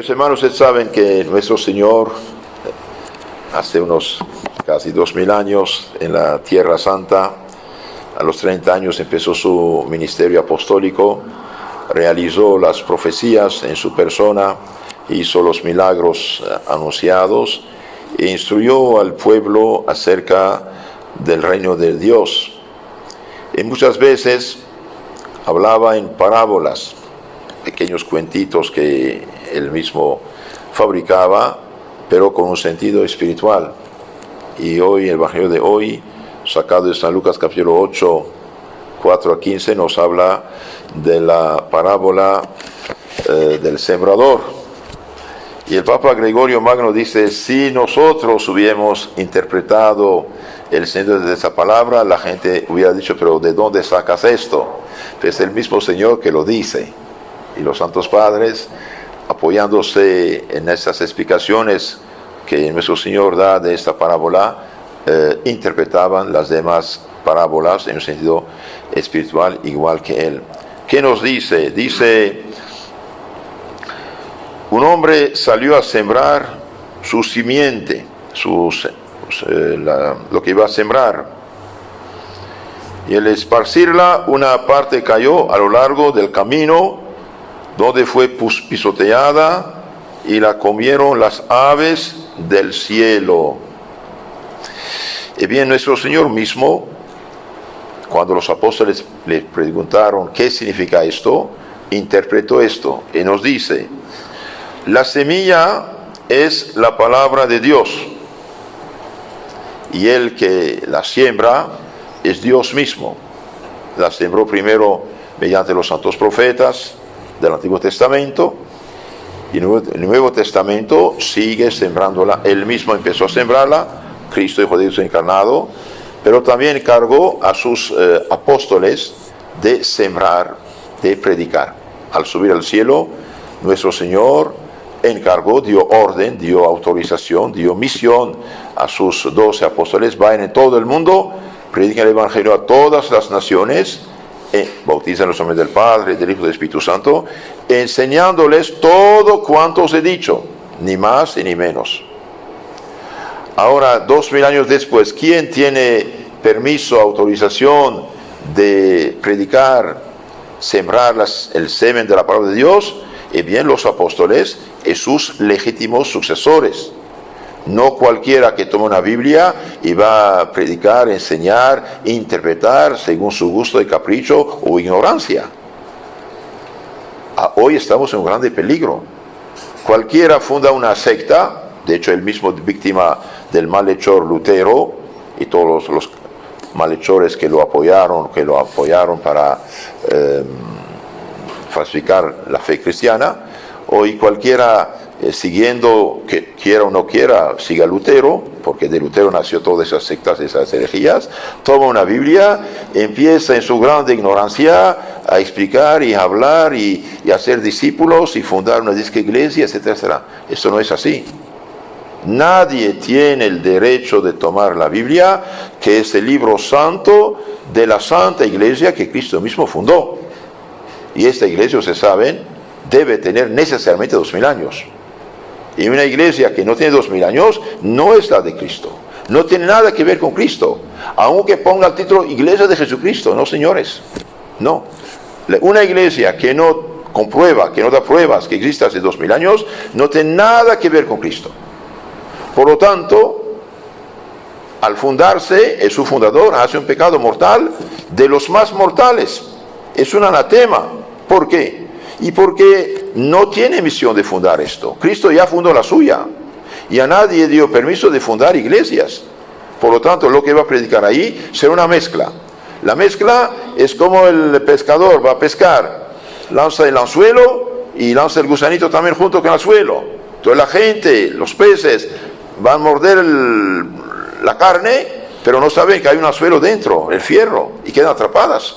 Mis hermanos, ustedes saben que nuestro Señor, hace unos casi 2000 años, en la Tierra Santa, a los 30 años empezó su ministerio apostólico, realizó las profecías en su persona, hizo los milagros anunciados e instruyó al pueblo acerca del reino de Dios. Y muchas veces hablaba en parábolas, pequeños cuentitos que él mismo fabricaba, pero con un sentido espiritual. Y hoy, el Evangelio de hoy, sacado de San Lucas capítulo 8, 4 a 15, nos habla de la parábola del sembrador. Y el Papa Gregorio Magno dice: si nosotros hubiéramos interpretado el sentido de esa palabra, la gente hubiera dicho: pero ¿de dónde sacas esto? Es el mismo Señor que lo dice. Y los santos padres, apoyándose en estas explicaciones que nuestro Señor da de esta parábola, interpretaban las demás parábolas en un sentido espiritual igual que él. ¿Qué nos dice? Dice: un hombre salió a sembrar su simiente, lo que iba a sembrar, y al esparcirla, una parte cayó a lo largo del camino, donde fue pisoteada, y la comieron las aves del cielo. Y bien, nuestro Señor mismo, cuando los apóstoles le preguntaron qué significa esto, interpretó esto y nos dice: la semilla es la palabra de Dios, y el que la siembra es Dios mismo. La sembró primero mediante los santos profetas del Antiguo Testamento, y en el Nuevo Testamento sigue sembrándola. Él mismo empezó a sembrarla, Cristo, Hijo de Dios encarnado, pero también encargó a sus apóstoles de sembrar, de predicar. Al subir al cielo, nuestro Señor encargó, dio orden, dio autorización, dio misión a sus 12 apóstoles: vayan en todo el mundo, prediquen el Evangelio a todas las naciones, bautizan en los nombres del Padre, del Hijo y del Espíritu Santo, enseñándoles todo cuanto os he dicho, ni más ni menos. Ahora, 2000 años después, ¿quién tiene permiso, autorización de predicar, sembrar el semen de la palabra de Dios? Bien, los apóstoles y sus legítimos sucesores. No cualquiera que tome una Biblia y va a predicar, enseñar, interpretar según su gusto y capricho o ignorancia. Hoy estamos en un grande peligro. Cualquiera funda una secta, de hecho él mismo víctima del malhechor Lutero y todos los malhechores que lo apoyaron para falsificar la fe cristiana. Hoy cualquiera siguiendo, que quiera o no quiera, siga Lutero, porque de Lutero nació todas esas sectas, esas herejías, toma una Biblia, empieza en su grande ignorancia a explicar y a hablar y hacer discípulos y fundar una disque iglesia, etcétera, etcétera. Eso no es así. Nadie tiene el derecho de tomar la Biblia, que es el libro santo de la Santa Iglesia que Cristo mismo fundó. Y esta iglesia, ustedes saben, debe tener necesariamente 2000 años. Y una iglesia que no tiene 2000 años no es la de Cristo. No tiene nada que ver con Cristo. Aunque ponga el título Iglesia de Jesucristo. No, señores. No. Una iglesia que no comprueba, que no da pruebas que existe hace 2000 años, no tiene nada que ver con Cristo. Por lo tanto, al fundarse, su fundador hace un pecado mortal de los más mortales. Es un anatema. ¿Por qué? Y porque no tiene misión de fundar esto. Cristo ya fundó la suya y a nadie dio permiso de fundar iglesias. Por lo tanto, lo que va a predicar ahí será una mezcla. La mezcla es como el pescador va a pescar, lanza el anzuelo y lanza el gusanito también junto con el anzuelo. Entonces la gente, los peces, van a morder la carne, pero no saben que hay un anzuelo dentro, el fierro, y quedan atrapadas.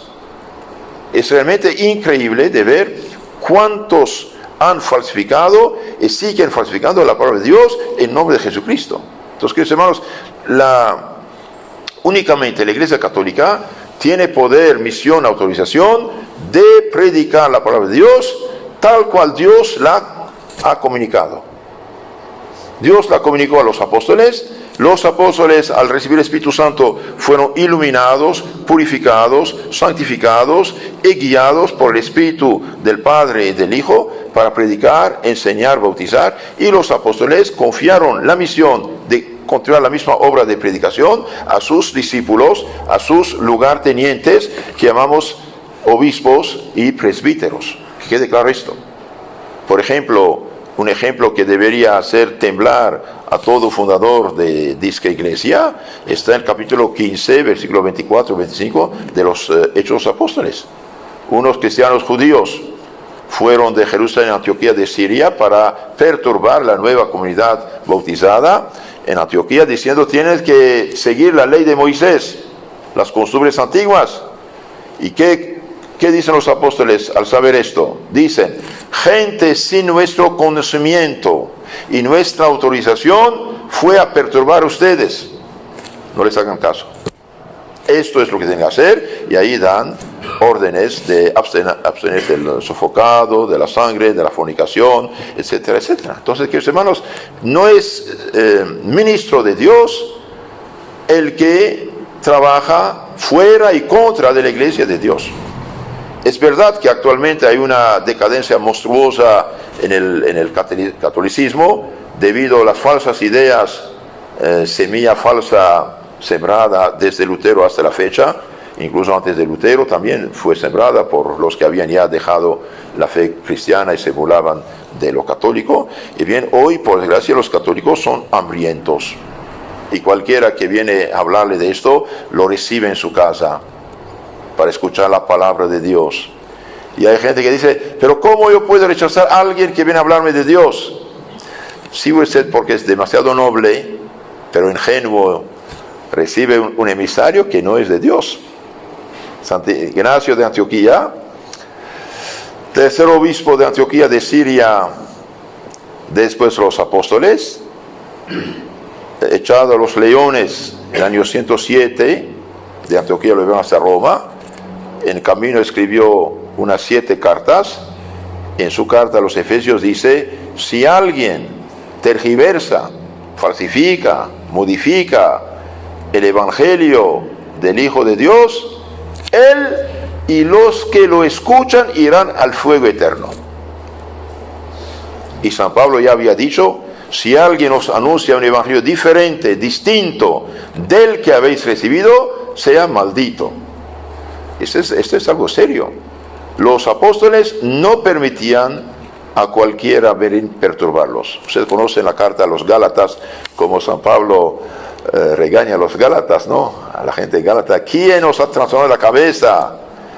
Es realmente increíble de ver cuántos han falsificado y siguen falsificando la palabra de Dios en nombre de Jesucristo. Entonces, queridos hermanos, únicamente la Iglesia Católica tiene poder, misión, autorización de predicar la palabra de Dios tal cual Dios la ha comunicado. Dios la comunicó a los apóstoles. Los apóstoles, al recibir el Espíritu Santo, fueron iluminados, purificados, santificados y guiados por el Espíritu del Padre y del Hijo para predicar, enseñar, bautizar. Y los apóstoles confiaron la misión de continuar la misma obra de predicación a sus discípulos, a sus lugartenientes, que llamamos obispos y presbíteros. Que quede claro esto. Por ejemplo, un ejemplo que debería hacer temblar a todo fundador de disque iglesia está en el capítulo 15, versículo 24-25 de los Hechos Apóstoles. Unos cristianos judíos fueron de Jerusalén a Antioquía de Siria para perturbar la nueva comunidad bautizada en Antioquía, diciendo: tienes que seguir la ley de Moisés, las costumbres antiguas. ¿Y qué dicen los apóstoles al saber esto? Dicen: gente sin nuestro conocimiento y nuestra autorización fue a perturbar a ustedes. No les hagan caso. Esto es lo que tienen que hacer, y ahí dan órdenes de abstenerse del sofocado, de la sangre, de la fornicación, etcétera, etcétera. Entonces, queridos hermanos, no es ministro de Dios el que trabaja fuera y contra de la iglesia de Dios. Es verdad que actualmente hay una decadencia monstruosa en el catolicismo debido a las falsas ideas, semilla falsa sembrada desde Lutero hasta la fecha. Incluso antes de Lutero también fue sembrada por los que habían ya dejado la fe cristiana y se burlaban de lo católico. Y bien, hoy, por desgracia, los católicos son hambrientos. Y cualquiera que viene a hablarle de esto, lo recibe en su casa para escuchar la palabra de Dios. Y hay gente que dice: pero ¿cómo yo puedo rechazar a alguien que viene a hablarme de Dios? Sí, usted, porque es demasiado noble, pero ingenuo, recibe un emisario que no es de Dios. Santo Ignacio de Antioquía, tercer obispo de Antioquía de Siria, después los apóstoles, echado a los leones en el año 107, de Antioquía lo llevaron hasta Roma. En camino escribió unas 7 cartas. En su carta a los Efesios dice: si alguien tergiversa, falsifica, modifica el evangelio del Hijo de Dios, él y los que lo escuchan irán al fuego eterno. Y San Pablo ya había dicho: si alguien os anuncia un evangelio diferente, distinto del que habéis recibido, sea maldito. Esto es algo serio. Los apóstoles no permitían a cualquiera venir perturbarlos. Ustedes conocen la carta a los Gálatas, como San Pablo regaña a los Gálatas, ¿no? A la gente de Gálatas: ¿quién os ha trastornado la cabeza?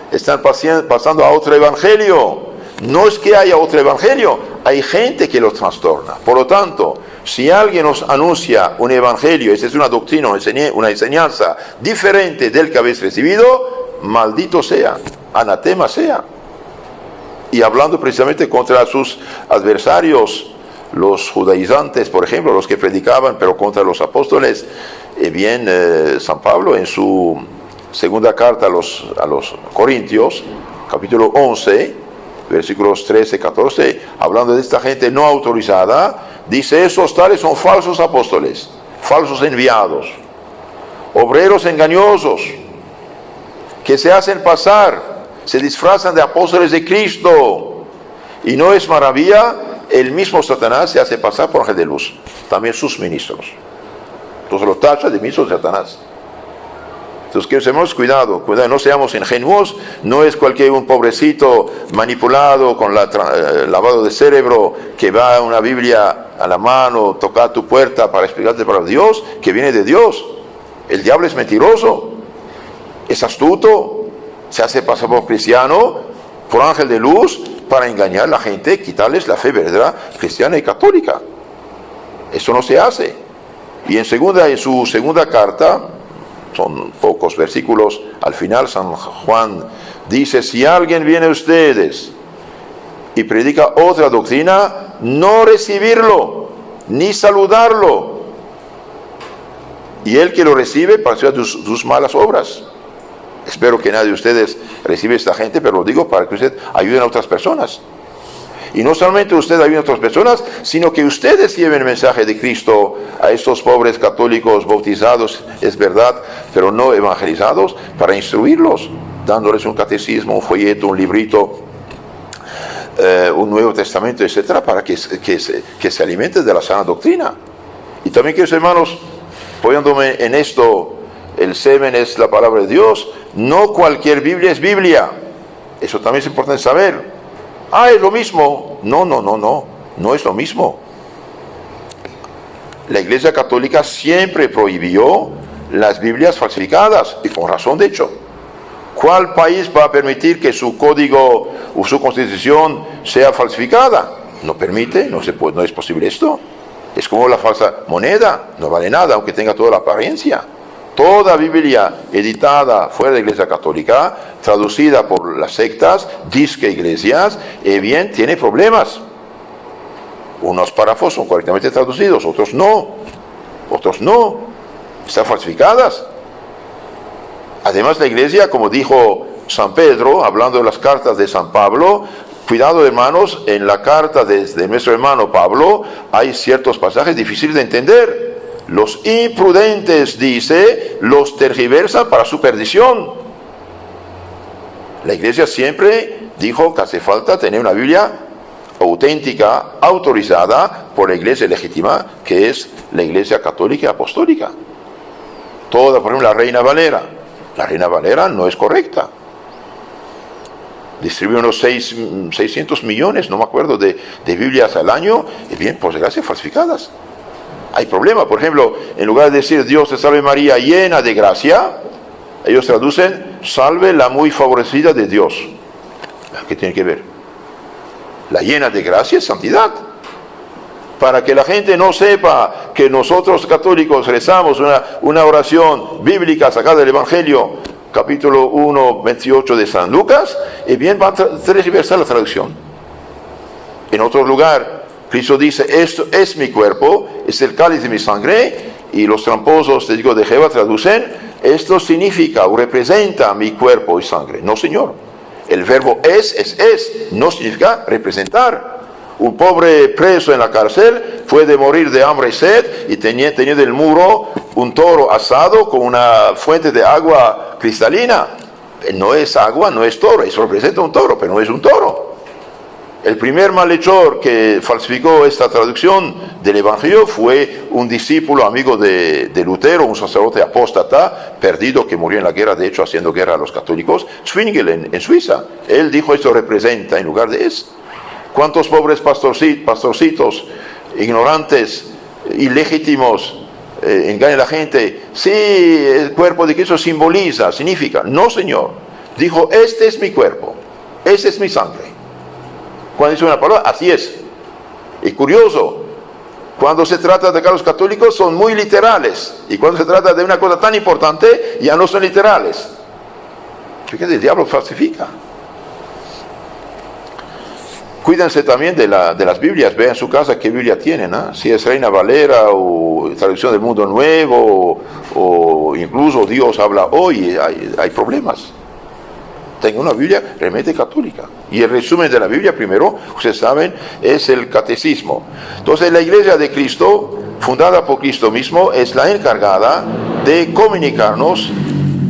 Están pasando a otro evangelio. No es que haya otro evangelio, hay gente que los trastorna. Por lo tanto, si alguien os anuncia un evangelio, esa es una doctrina, una enseñanza diferente del que habéis recibido, maldito sea, anatema sea. Y hablando precisamente contra sus adversarios, los judaizantes, por ejemplo, los que predicaban, pero contra los apóstoles, San Pablo en su segunda carta a los Corintios, capítulo 11, versículos 13-14, hablando de esta gente no autorizada, dice: esos tales son falsos apóstoles, falsos enviados, obreros engañosos, que se hacen pasar, se disfrazan de apóstoles de Cristo. Y no es maravilla, el mismo Satanás se hace pasar por ángel de luz, también sus ministros. Entonces lo tacha de ministro de Satanás. Entonces, que tenemos cuidado, no seamos ingenuos. No es un pobrecito manipulado con lavado de cerebro que va a una Biblia a la mano, toca tu puerta para explicarte para Dios, que viene de Dios. El diablo es mentiroso, es astuto, se hace pasar por cristiano, por ángel de luz, para engañar a la gente, quitarles la fe verdadera cristiana y católica. Eso no se hace. Y en su segunda carta, son pocos versículos, al final San Juan dice: si alguien viene a ustedes y predica otra doctrina, no recibirlo, ni saludarlo. Y el que lo recibe participa de sus malas obras. Espero que nadie de ustedes reciba a esta gente, pero lo digo para que ustedes ayuden a otras personas. Y no solamente usted ayuda a otras personas, sino que ustedes lleven el mensaje de Cristo a estos pobres católicos bautizados, es verdad, pero no evangelizados, para instruirlos, dándoles un catecismo, un folleto, un librito, un Nuevo Testamento, etcétera, para que se alimenten de la sana doctrina. Y también, queridos hermanos, apoyándome en esto, el semen es la palabra de Dios. No cualquier Biblia es Biblia. Eso también es importante saber. Es lo mismo. No es lo mismo. La Iglesia Católica siempre prohibió las Biblias falsificadas, y con razón, de hecho. ¿Cuál país va a permitir que su código o su constitución sea falsificada? No permite, no es posible esto. Es como la falsa moneda, no vale nada, aunque tenga toda la apariencia. Toda Biblia editada fuera de la Iglesia Católica, traducida por las sectas, disque iglesias, bien, tiene problemas. Unos párrafos son correctamente traducidos, otros no. Están falsificadas. Además, la Iglesia, como dijo San Pedro, hablando de las cartas de San Pablo, cuidado, hermanos, en la carta de nuestro hermano Pablo hay ciertos pasajes difíciles de entender. Los imprudentes, dice, los tergiversan para su perdición. La Iglesia siempre dijo que hace falta tener una Biblia auténtica, autorizada por la Iglesia legítima, que es la Iglesia Católica y Apostólica. Toda, por ejemplo, la Reina Valera. La Reina Valera no es correcta. Distribuye unos 600 millones, no me acuerdo, de Biblias al año, y bien, por desgracia, falsificadas. Hay problema. Por ejemplo, en lugar de decir Dios te salve María llena de gracia, ellos traducen salve la muy favorecida de Dios. ¿Qué tiene que ver? La llena de gracia es santidad. Para que la gente no sepa que nosotros católicos rezamos una oración bíblica sacada del Evangelio, capítulo 1, 28 de San Lucas, y bien va a tergiversar la traducción. En otro lugar, Cristo dice, esto es mi cuerpo, es el cáliz de mi sangre, y los tramposos testigos de Jehová traducen, esto significa o representa mi cuerpo y sangre. No, señor. El verbo es, no significa representar. Un pobre preso en la cárcel puede morir de hambre y sed y tenía del muro un toro asado con una fuente de agua cristalina. No es agua, no es toro, eso representa un toro, pero no es un toro. El primer malhechor que falsificó esta traducción del Evangelio fue un discípulo amigo de Lutero, un sacerdote apóstata, perdido, que murió en la guerra, de hecho haciendo guerra a los católicos, Zwingli en Suiza. Él dijo esto representa en lugar de es. ¿Cuántos pobres pastorcitos ignorantes, ilegítimos, engañan a la gente? Sí, el cuerpo de Cristo simboliza, significa. No, señor. Dijo, este es mi cuerpo, esta es mi sangre. Cuando dice una palabra, así es. Y curioso, cuando se trata de que los católicos son muy literales. Y cuando se trata de una cosa tan importante, ya no son literales. Fíjense, el diablo falsifica. Cuídense también de las Biblias, vean en su casa qué Biblia tienen, ¿no? Si es Reina Valera o Traducción del Mundo Nuevo o incluso Dios habla hoy, hay problemas. Tengo una Biblia realmente católica. Y el resumen de la Biblia, primero, ustedes saben, es el catecismo. Entonces, la Iglesia de Cristo, fundada por Cristo mismo, es la encargada de comunicarnos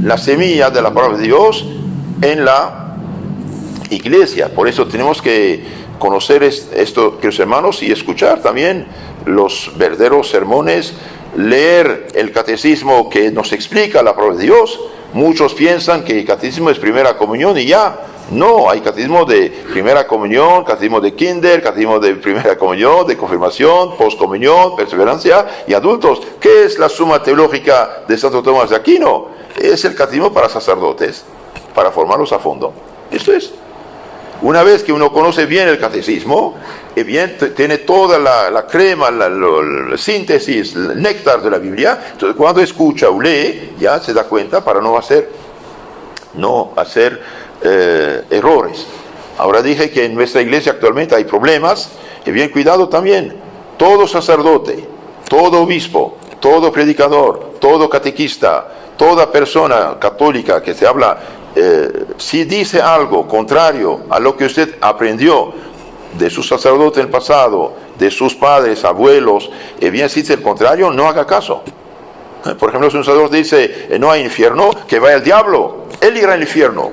la semilla de la palabra de Dios en la Iglesia. Por eso tenemos que conocer esto, queridos hermanos, y escuchar también los verdaderos sermones, leer el catecismo que nos explica la palabra de Dios. Muchos piensan que el catecismo es primera comunión y ya. No, hay catecismo de primera comunión, catecismo de kinder, catecismo de primera comunión, de confirmación, postcomunión, perseverancia y adultos. ¿Qué es la suma teológica de Santo Tomás de Aquino? Es el catecismo para sacerdotes, para formarlos a fondo. Esto es. Una vez que uno conoce bien el catecismo, bien, tiene toda la crema, la síntesis, el néctar de la Biblia, entonces cuando escucha o lee, ya se da cuenta para no hacer errores. Ahora dije que en nuestra iglesia actualmente hay problemas, y bien, cuidado también, todo sacerdote, todo obispo, todo predicador, todo catequista, toda persona católica que se habla, si dice algo contrario a lo que usted aprendió de sus sacerdotes en el pasado, de sus padres, abuelos, bien si dice el contrario, no haga caso. Por ejemplo, si un sacerdote dice, no hay infierno, que vaya al diablo, él irá al infierno,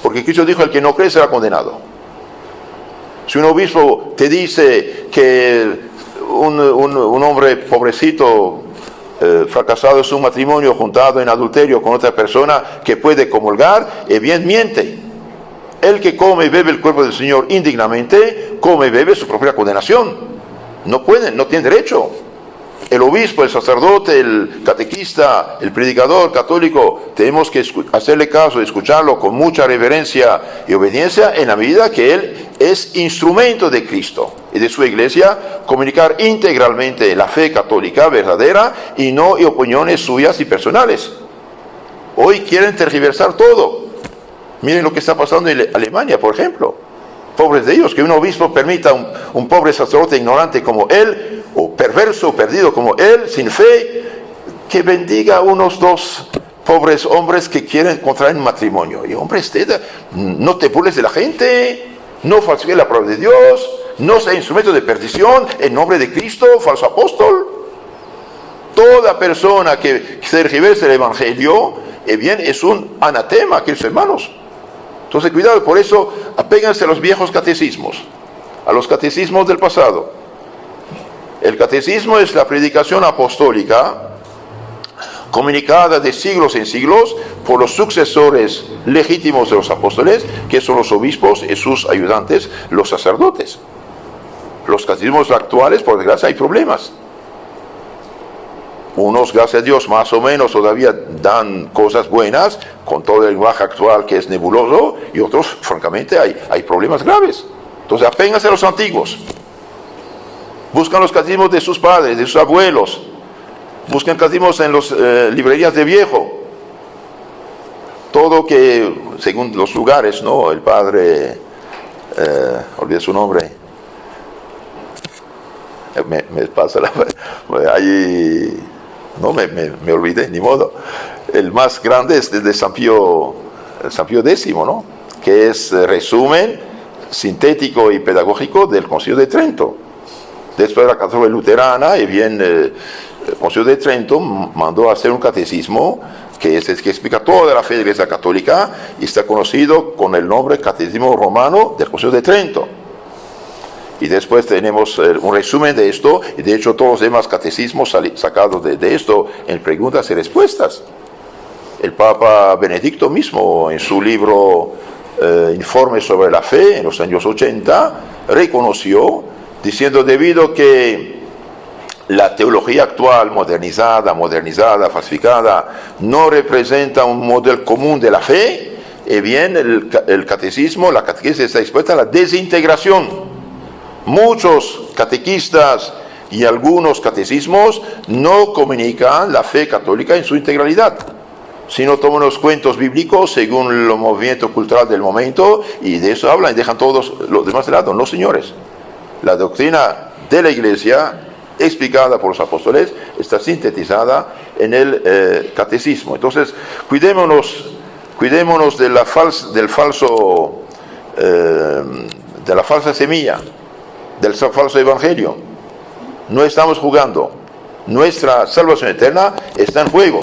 porque Cristo dijo, el que no cree será condenado. Si un obispo te dice que un hombre pobrecito, fracasado en su matrimonio, juntado en adulterio con otra persona, que puede comulgar, bien miente. El que come y bebe el cuerpo del Señor indignamente, come y bebe su propia condenación. No pueden, no tienen derecho. El obispo, el sacerdote, el catequista, el predicador católico, tenemos que hacerle caso, escucharlo con mucha reverencia y obediencia en la medida que él es instrumento de Cristo y de su iglesia, comunicar integralmente la fe católica verdadera y no opiniones suyas y personales. Hoy quieren tergiversar todo. Miren lo que está pasando en Alemania, por ejemplo. Pobres de ellos, que un obispo permita a un pobre sacerdote ignorante como él, o perverso, perdido como él, sin fe, que bendiga a unos dos pobres hombres que quieren contraer un matrimonio. Y hombre, no te burles de la gente, no falsifiques la palabra de Dios, no sea instrumento de perdición en nombre de Cristo, falso apóstol. Toda persona que tergiverse el evangelio, bien, es un anatema, queridos hermanos. Entonces, cuidado, por eso apéguense a los viejos catecismos, a los catecismos del pasado. El catecismo es la predicación apostólica comunicada de siglos en siglos por los sucesores legítimos de los apóstoles, que son los obispos y sus ayudantes, los sacerdotes. Los catecismos actuales, por desgracia, hay problemas. Unos, gracias a Dios, más o menos todavía dan cosas buenas, con todo el lenguaje actual que es nebuloso, y otros, francamente, hay problemas graves. Entonces, apénganse a los antiguos. Buscan los catecismos de sus padres, de sus abuelos. Buscan catecismos en las librerías de viejo. Todo que, según los lugares, ¿no? El padre, olvidé su nombre. Me pasa la... Ahí... No, me olvidé, ni modo. El más grande es el de San Pío X, ¿no? Que es resumen sintético y pedagógico del Concilio de Trento. Después de la católica luterana, y bien, el Concilio de Trento mandó a hacer un catecismo que explica toda la fe de la Iglesia Católica y está conocido con el nombre Catecismo Romano del Concilio de Trento. Y después tenemos un resumen de esto, y de hecho todos los demás catecismos sacados de esto en preguntas y respuestas. El Papa Benedicto mismo, en su libro Informe sobre la Fe, en los años 80, reconoció, diciendo, debido que la teología actual, modernizada, falsificada, no representa un modelo común de la fe, bien, el catecismo, la catequesis está expuesta a la desintegración. Muchos catequistas y algunos catecismos no comunican la fe católica en su integralidad, sino toman los cuentos bíblicos según el movimiento cultural del momento y de eso hablan y dejan todos los demás de lado. No, señores. La doctrina de la Iglesia, explicada por los apóstoles, está sintetizada en el catecismo. Entonces, cuidémonos de la falsa semilla, del falso evangelio. No estamos jugando. Nuestra salvación eterna está en juego.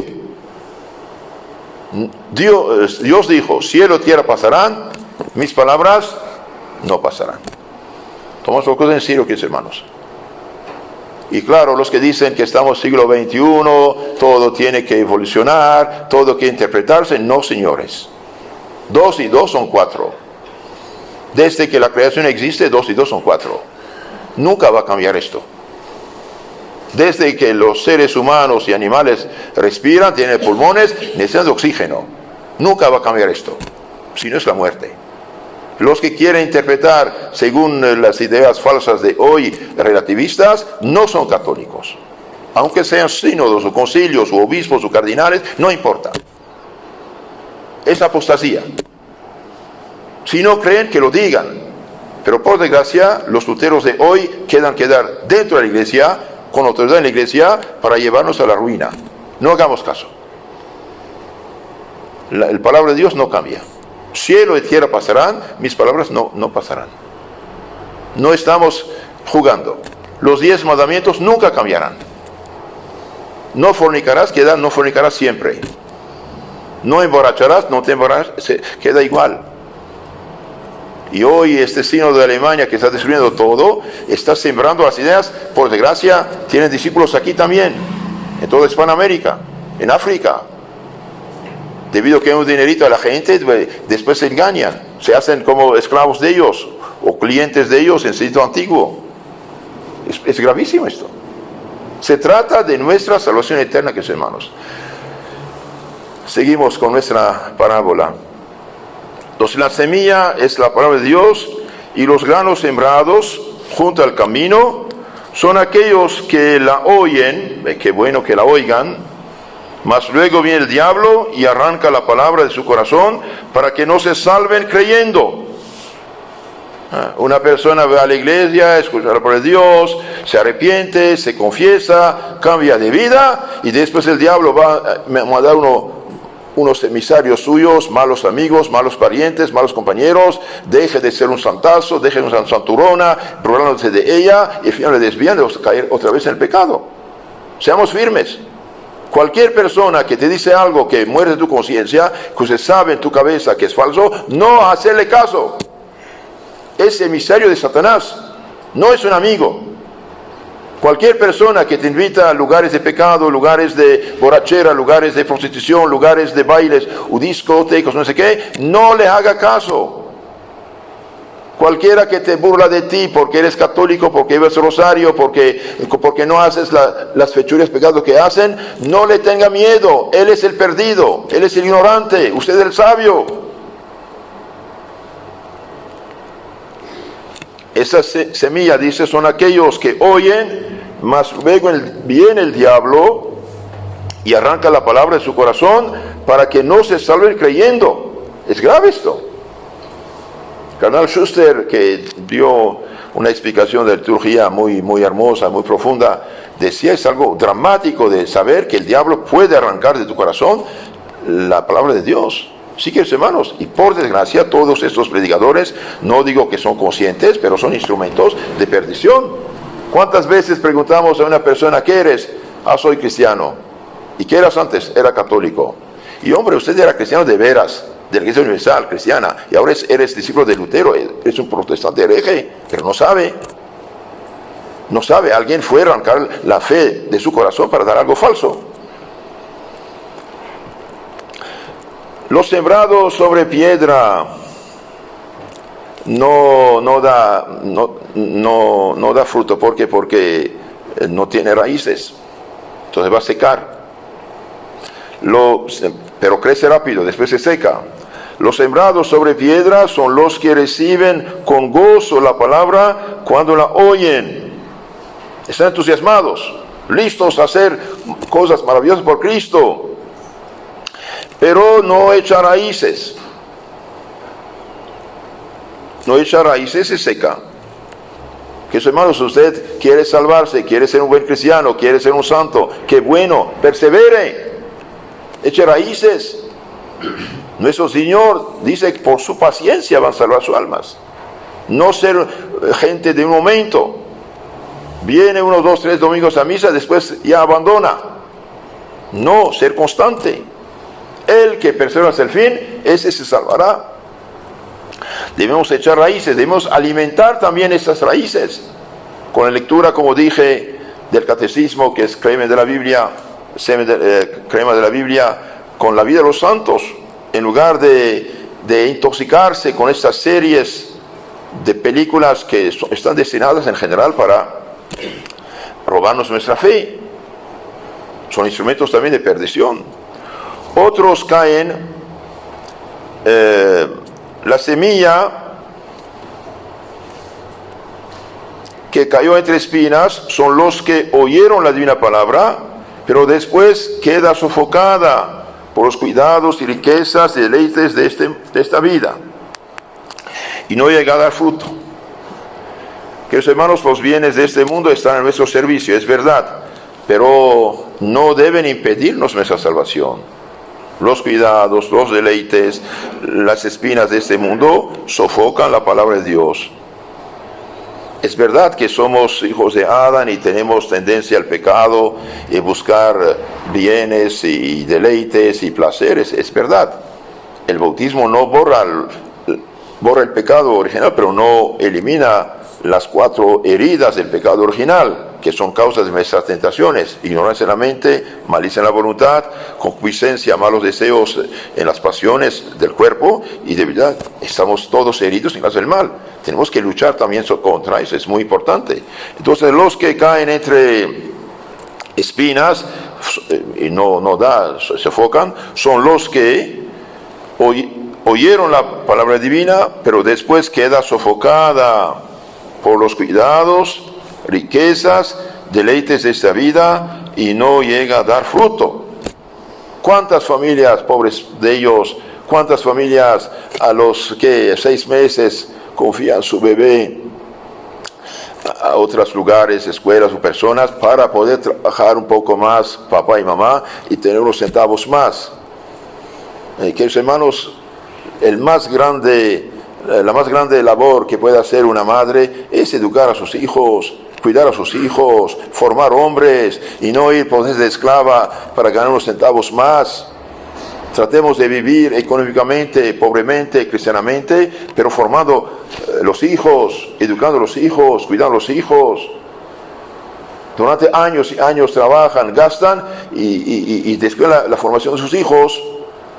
Dios dijo, cielo y tierra pasarán, mis palabras no pasarán. Tomamos las cosas en serio, queridos hermanos. Y claro, los que dicen que estamos en siglo XXI, todo tiene que evolucionar, todo que interpretarse, no, señores. 2 y 2 son 4. Desde que la creación existe, 2 y 2 son 4. Nunca va a cambiar esto. Desde que los seres humanos y animales respiran, tienen pulmones, necesitan de oxígeno. Nunca va a cambiar esto, si no es la muerte. Los que quieren interpretar según las ideas falsas de hoy relativistas no son católicos. Aunque sean sínodos o concilios o obispos o cardinales, no importa. Es apostasía. Si no creen, que lo digan. Pero por desgracia, los luteros de hoy quedan dentro de la Iglesia, con autoridad en la Iglesia, para llevarnos a la ruina. No hagamos caso. La palabra de Dios no cambia. Cielo y tierra pasarán, mis palabras no pasarán. No estamos jugando. Los 10 mandamientos nunca cambiarán. No fornicarás, no fornicarás siempre. No emborracharás, no te emborracharás, queda igual. Y hoy este signo de Alemania que está destruyendo todo, está sembrando las ideas, por desgracia, tienen discípulos aquí también, en toda Hispanoamérica, en África. Debido a que hay un dinerito a la gente, después se engañan, se hacen como esclavos de ellos, o clientes de ellos en sitio antiguo. Es gravísimo esto. Se trata de nuestra salvación eterna, queridos hermanos. Seguimos con nuestra parábola. Entonces la semilla es la palabra de Dios y los granos sembrados junto al camino son aquellos que la oyen, qué bueno que la oigan, mas luego viene el diablo y arranca la palabra de su corazón para que no se salven creyendo. Una persona va a la iglesia, escucha la palabra de Dios, se arrepiente, se confiesa, cambia de vida y después el diablo va a mandar unos emisarios suyos, malos amigos, malos parientes, malos compañeros, deje de ser un santazo, deje de ser una santurrona, burlándose de ella y al final le desvían de caer otra vez en el pecado. Seamos firmes. Cualquier persona que te dice algo que muerde tu conciencia, que usted sabe en tu cabeza que es falso, no hacerle caso. Es emisario de Satanás, no es un amigo. Cualquier persona que te invita a lugares de pecado, lugares de borrachera, lugares de prostitución, lugares de bailes, o discotecas, no sé qué, no le haga caso. Cualquiera que te burla de ti porque eres católico, porque llevas rosario, porque no haces las fechuras de pecado que hacen, no le tenga miedo. Él es el perdido, él es el ignorante, usted es el sabio. Esa semilla, dice, son aquellos que oyen, mas luego viene el diablo y arranca la palabra de su corazón para que no se salven creyendo. Es grave esto. Carnal Schuster, que dio una explicación de liturgia muy hermosa, muy profunda, decía, es algo dramático de saber que el diablo puede arrancar de tu corazón la palabra de Dios. Sí, queridos hermanos, y por desgracia todos estos predicadores, no digo que son conscientes, pero son instrumentos de perdición. ¿Cuántas veces preguntamos a una persona, ¿qué eres? Soy cristiano. ¿Y qué eras antes? Era católico. Y hombre, usted era cristiano de veras, de la Iglesia Universal, cristiana, y ahora eres discípulo de Lutero, eres un protestante hereje, pero no sabe. No sabe, alguien fue a arrancar la fe de su corazón para dar algo falso. Los sembrados sobre piedra no da fruto. ¿Por qué? Porque no tiene raíces. Entonces va a secar. Pero crece rápido, después se seca. Los sembrados sobre piedra son los que reciben con gozo la palabra cuando la oyen. Están entusiasmados, listos a hacer cosas maravillosas por Cristo. Pero no echa raíces. No echa raíces, se seca. Que hermanos, usted quiere salvarse, quiere ser un buen cristiano, quiere ser un santo, qué bueno, persevere, eche raíces. Nuestro Señor dice que por su paciencia van a salvar sus almas. No ser gente de un momento. Viene 1, 2, 3 domingos a misa, después ya abandona. No, ser constante. El que persevera hasta el fin, ese se salvará. Debemos echar raíces, debemos alimentar también estas raíces. Con la lectura, como dije, del catecismo, que es crema de la Biblia, crema de la Biblia, con la vida de los santos, en lugar de intoxicarse con estas series de películas que están destinadas en general para robarnos nuestra fe. Son instrumentos también de perdición. Otros caen, la semilla que cayó entre espinas son los que oyeron la divina palabra, pero después queda sofocada por los cuidados y riquezas y deleites de esta vida, y no llega a dar fruto. Queridos hermanos, los bienes de este mundo están en nuestro servicio, es verdad, pero no deben impedirnos nuestra salvación. Los cuidados, los deleites, las espinas de este mundo sofocan la palabra de Dios. Es verdad que somos hijos de Adán y tenemos tendencia al pecado y buscar bienes y deleites y placeres, es verdad. El bautismo no borra el pecado original, pero no elimina las 4 heridas del pecado original, que son causas de nuestras tentaciones: ignorancia en la mente, malicia en la voluntad, concupiscencia, malos deseos en las pasiones del cuerpo y debilidad. Estamos todos heridos en las del mal. Tenemos que luchar también contra eso, es muy importante. Entonces, los que caen entre espinas y se sofocan, son los que oyeron la palabra divina, pero después queda sofocada por los cuidados, riquezas, deleites de esta vida y no llega a dar fruto. ¿Cuántas familias, pobres de ellos, cuántas familias a los 6 meses confían su bebé a otros lugares, escuelas o personas para poder trabajar un poco más, papá y mamá, y tener unos centavos más? Queridos hermanos, la más grande labor que puede hacer una madre es educar a sus hijos, cuidar a sus hijos, formar hombres y no ir por de esclava para ganar unos centavos más. Tratemos de vivir económicamente, pobremente, cristianamente, pero formando los hijos, educando a los hijos, cuidando a los hijos. Durante años y años trabajan, gastan y después la formación de sus hijos,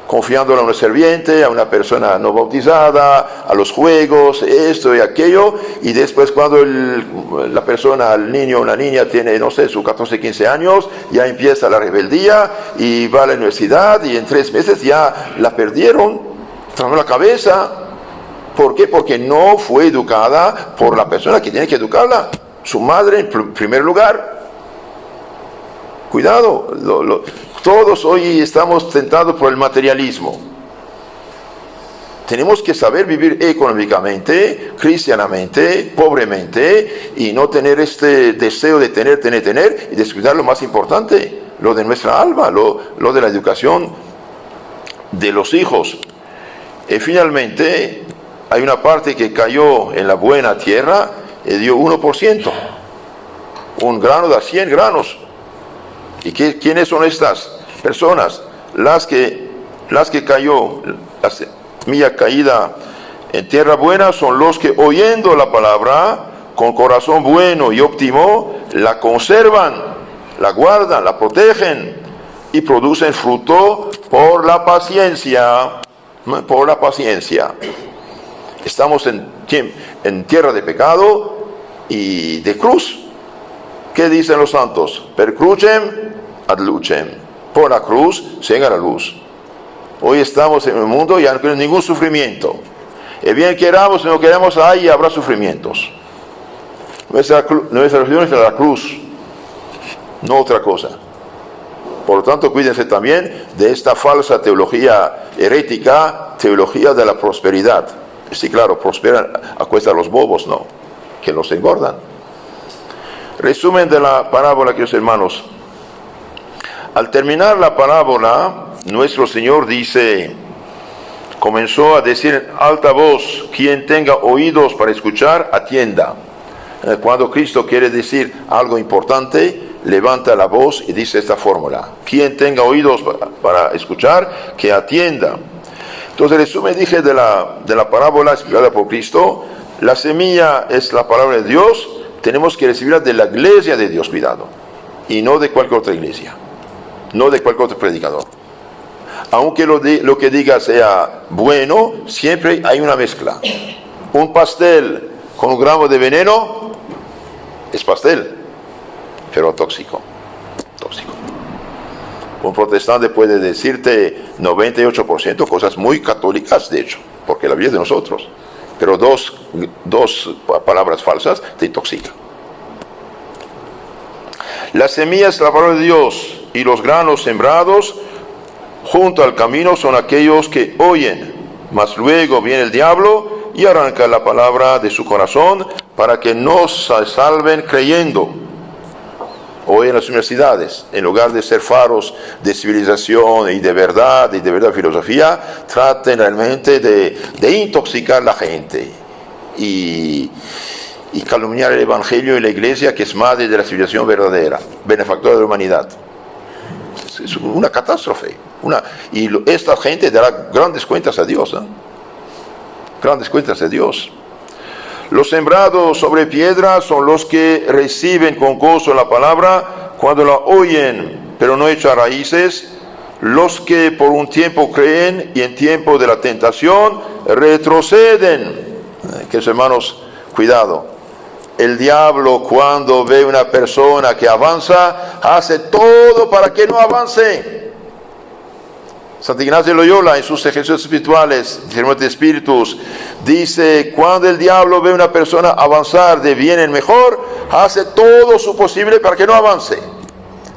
confiándole a un serviente, a una persona no bautizada, a los juegos, esto y aquello, y después cuando la persona, el niño o la niña tiene, no sé, sus 14, 15 años, ya empieza la rebeldía y va a la universidad y en 3 meses ya la perdieron, trajo la cabeza. ¿Por qué? Porque no fue educada por la persona que tiene que educarla, su madre en primer lugar. Cuidado, todos hoy estamos tentados por el materialismo. Tenemos que saber vivir económicamente, cristianamente, pobremente, y no tener este deseo de tener, y descuidar lo más importante, lo de nuestra alma, lo de la educación de los hijos. Y finalmente, hay una parte que cayó en la buena tierra y dio 1%. Un grano da 100 granos. ¿Y quiénes son estas personas? Las que cayó, la semilla caída en tierra buena son los que, oyendo la palabra con corazón bueno y óptimo, la conservan, la guardan, la protegen y producen fruto por la paciencia. Por la paciencia. Estamos en tierra de pecado y de cruz. ¿Qué dicen los santos? Per crucem ad lucem. Por la cruz llega la luz. Hoy estamos en un mundo y ya no hay ningún sufrimiento. Y bien queramos o no queramos, ahí habrá sufrimientos. Nuestra religión es la cruz, no otra cosa. Por lo tanto, cuídense también de esta falsa teología herética, teología de la prosperidad. Sí, claro, prosperan a cuesta de los bobos, no, que los engordan. Resumen de la parábola, queridos hermanos. Al terminar la parábola, nuestro Señor comenzó a decir en alta voz: quien tenga oídos para escuchar, atienda. Cuando Cristo quiere decir algo importante, levanta la voz y dice esta fórmula: quien tenga oídos para escuchar, que atienda. Entonces, el resumen dije de la parábola explicada por Cristo: la semilla es la palabra de Dios, tenemos que recibirla de la iglesia de Dios, cuidado, y no de cualquier otra iglesia, no de cualquier otro predicador. Aunque lo que diga sea bueno, siempre hay una mezcla. Un pastel con un gramo de veneno es pastel, pero tóxico. Un protestante puede decirte 98% cosas muy católicas, de hecho, porque la vida es de nosotros, pero dos palabras falsas te intoxican. La semilla es la palabra de Dios, y los granos sembrados junto al camino son aquellos que oyen, mas luego viene el diablo y arranca la palabra de su corazón para que no se salven creyendo. Hoy en las universidades, en lugar de ser faros de civilización y de verdad filosofía, traten realmente de intoxicar a la gente y y calumniar el Evangelio y la Iglesia, que es madre de la civilización verdadera, benefactora de la humanidad. Es una catástrofe. Esta gente dará grandes cuentas a Dios. Grandes cuentas a Dios. Los sembrados sobre piedras son los que reciben con gozo la palabra cuando la oyen, pero no echan raíces. Los que por un tiempo creen y en tiempo de la tentación retroceden. Queridos hermanos, cuidado. El diablo, cuando ve una persona que avanza, hace todo para que no avance. Santo Ignacio de Loyola, en sus ejercicios espirituales, discernimiento de espíritus, dice: cuando el diablo ve a una persona avanzar de bien en mejor, hace todo su posible para que no avance,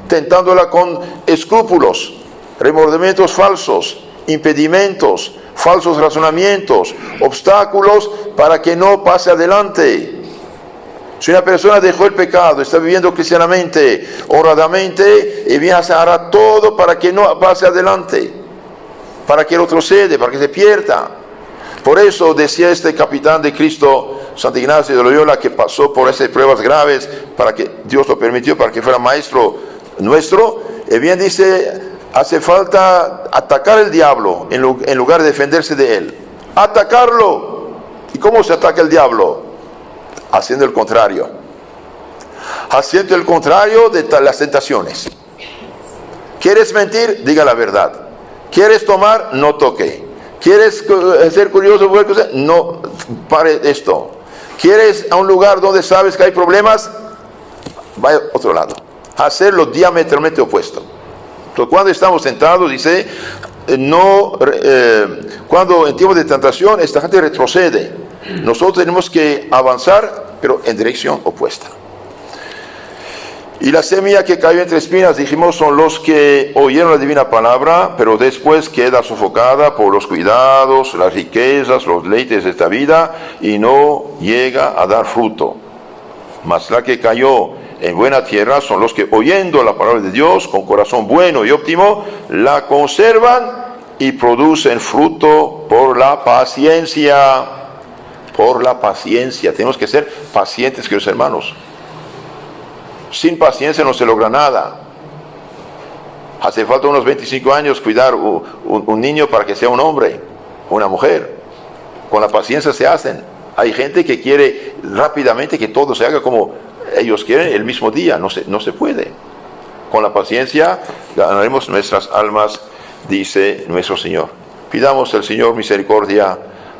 tentándola con escrúpulos, remordimientos falsos, impedimentos, falsos razonamientos, obstáculos para que no pase adelante. Si una persona dejó el pecado, está viviendo cristianamente, honradamente, y bien hará todo para que no pase adelante, para que retrocede, para que se pierda. Por eso decía este capitán de Cristo, Santo Ignacio de Loyola, que pasó por esas pruebas graves, para que Dios lo permitió, para que fuera maestro nuestro, y bien dice: hace falta atacar al diablo en lugar de defenderse de él. Atacarlo. ¿Y cómo se ataca el diablo? Haciendo el contrario. Haciendo el contrario de las tentaciones. ¿Quieres mentir? Diga la verdad. ¿Quieres tomar? No toque. ¿Quieres ser curioso? No pare esto. ¿Quieres a un lugar donde sabes que hay problemas? Vaya a otro lado. Hacerlo diametralmente opuesto. Entonces, cuando estamos tentados, dice, cuando en tiempos de tentación esta gente retrocede. Nosotros tenemos que avanzar, pero en dirección opuesta. Y la semilla que cayó entre espinas, dijimos, son los que oyeron la divina palabra, pero después queda sofocada por los cuidados, las riquezas, los deleites de esta vida, y no llega a dar fruto. Mas la que cayó en buena tierra son los que, oyendo la palabra de Dios con corazón bueno y óptimo, la conservan y producen fruto por la paciencia. Por la paciencia. Tenemos que ser pacientes, queridos hermanos. Sin paciencia no se logra nada. Hace falta unos 25 años cuidar un niño para que sea un hombre, una mujer. Con la paciencia se hacen. Hay gente que quiere rápidamente que todo se haga como ellos quieren el mismo día. No se puede. Con la paciencia ganaremos nuestras almas, dice nuestro Señor. Pidamos al Señor misericordia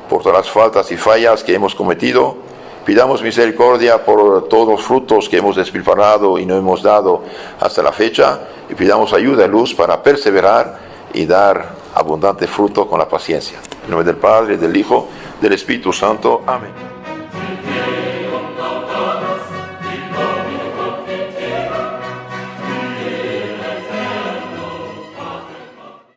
por todas las faltas y fallas que hemos cometido. Pidamos misericordia por todos los frutos que hemos despilfarrado y no hemos dado hasta la fecha. Y pidamos ayuda y luz para perseverar y dar abundante fruto con la paciencia. En nombre del Padre, del Hijo, del Espíritu Santo. Amén.